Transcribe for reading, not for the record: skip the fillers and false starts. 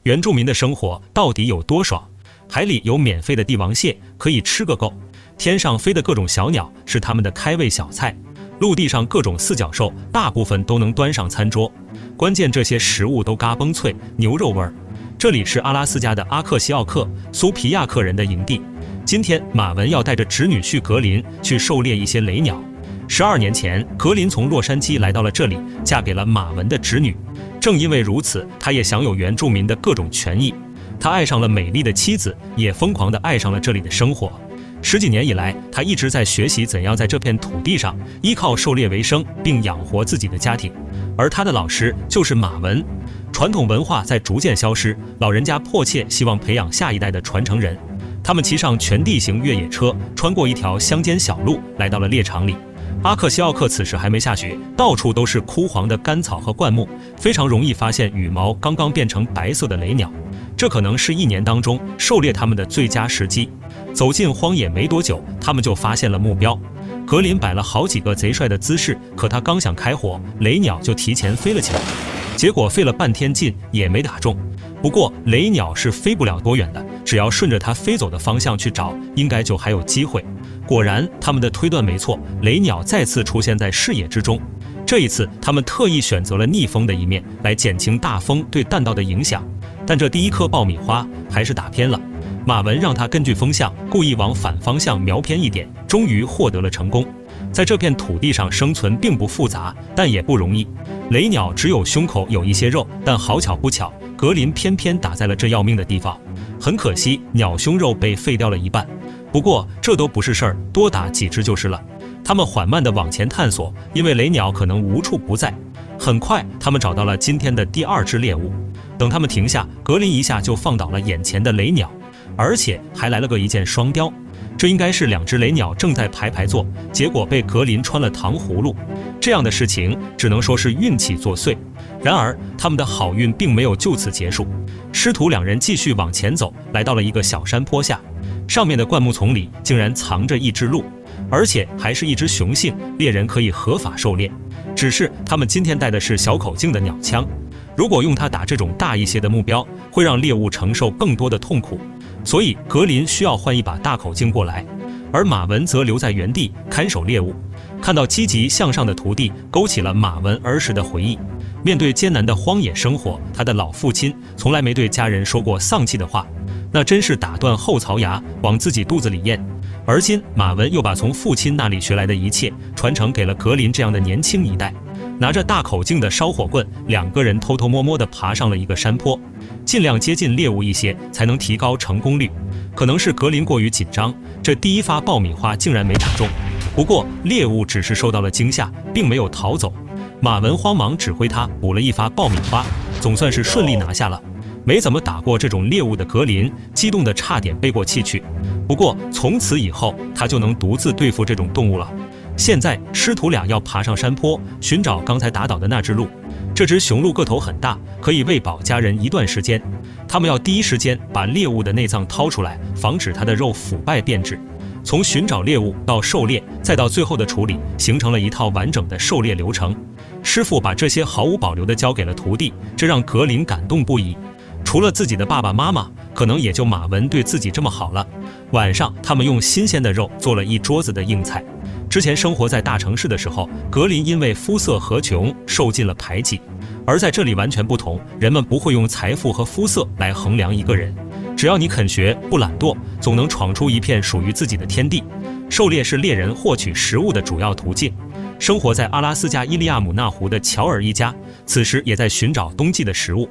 原住民的生活到底有多爽？海里有免费的帝王蟹，可以吃个够；天上飞的各种小鸟是他们的开胃小菜；陆地上各种四脚兽，大部分都能端上餐桌。关键这些食物都嘎嘣脆，牛肉味儿。这里是阿拉斯加的阿克西奥克苏皮亚克人的营地。今天马文要带着侄女婿格林去狩猎一些雷鸟。12年前，格林从洛杉矶来到了这里，嫁给了马文的侄女。正因为如此，他也享有原住民的各种权益。他爱上了美丽的妻子，也疯狂地爱上了这里的生活。10几年以来，他一直在学习怎样在这片土地上依靠狩猎为生，并养活自己的家庭。而他的老师就是马文。传统文化在逐渐消失，老人家迫切希望培养下一代的传承人。他们骑上全地形越野车，穿过一条乡间小路，来到了猎场里。阿克西奥克此时还没下雪，到处都是枯黄的干草和灌木，非常容易发现羽毛刚刚变成白色的雷鸟。这可能是一年当中狩猎它们的最佳时机。走进荒野没多久，他们就发现了目标。格林摆了好几个贼帅的姿势，可他刚想开火，雷鸟就提前飞了起来。结果费了半天劲也没打中。不过雷鸟是飞不了多远的，只要顺着它飞走的方向去找，应该就还有机会。果然，他们的推断没错，雷鸟再次出现在视野之中。这一次，他们特意选择了逆风的一面，来减轻大风对弹道的影响。但这第一颗爆米花还是打偏了。马文让他根据风向，故意往反方向瞄偏一点，终于获得了成功。在这片土地上生存并不复杂，但也不容易。雷鸟只有胸口有一些肉，但好巧不巧，格林偏偏打在了这要命的地方。很可惜，鸟胸肉被废掉了一半。不过这都不是事儿，多打几只就是了。他们缓慢地往前探索，因为雷鸟可能无处不在。很快，他们找到了今天的第2只猎物。等他们停下，格林一下就放倒了眼前的雷鸟，而且还来了个一箭双雕。这应该是2只雷鸟正在排坐，结果被格林穿了糖葫芦。这样的事情只能说是运气作祟。然而他们的好运并没有就此结束。师徒2人继续往前走，来到了一个小山坡下，上面的灌木丛里竟然藏着一只鹿，而且还是一只雄性，猎人可以合法狩猎。只是他们今天带的是小口径的鸟枪，如果用它打这种大一些的目标，会让猎物承受更多的痛苦。所以格林需要换一把大口径过来，而马文则留在原地看守猎物。看到积极向上的徒弟，勾起了马文儿时的回忆。面对艰难的荒野生活，他的老父亲从来没对家人说过丧气的话，那真是打断后槽牙往自己肚子里咽。而今马文又把从父亲那里学来的一切传承给了格林这样的年轻一代。拿着大口径的烧火棍，2个人偷偷摸摸地爬上了一个山坡，尽量接近猎物一些，才能提高成功率。可能是格林过于紧张，这第一发爆米花竟然没打中。不过猎物只是受到了惊吓，并没有逃走。马文慌忙指挥他补了一发爆米花，总算是顺利拿下了。没怎么打过这种猎物的格林，激动得差点背过气去。不过从此以后，他就能独自对付这种动物了。现在师徒俩要爬上山坡，寻找刚才打倒的那只鹿。这只雄鹿个头很大，可以喂饱家人一段时间。他们要第一时间把猎物的内脏掏出来，防止它的肉腐败变质。从寻找猎物到狩猎，再到最后的处理，形成了一套完整的狩猎流程。师傅把这些毫无保留地交给了徒弟，这让格林感动不已。除了自己的爸爸妈妈，可能也就马文对自己这么好了。晚上，他们用新鲜的肉做了一桌子的硬菜。之前生活在大城市的时候，格林因为肤色和穷受尽了排挤，而在这里完全不同，人们不会用财富和肤色来衡量一个人。只要你肯学，不懒惰，总能闯出一片属于自己的天地。狩猎是猎人获取食物的主要途径。生活在阿拉斯加伊利亚姆纳湖的乔尔一家，此时也在寻找冬季的食物。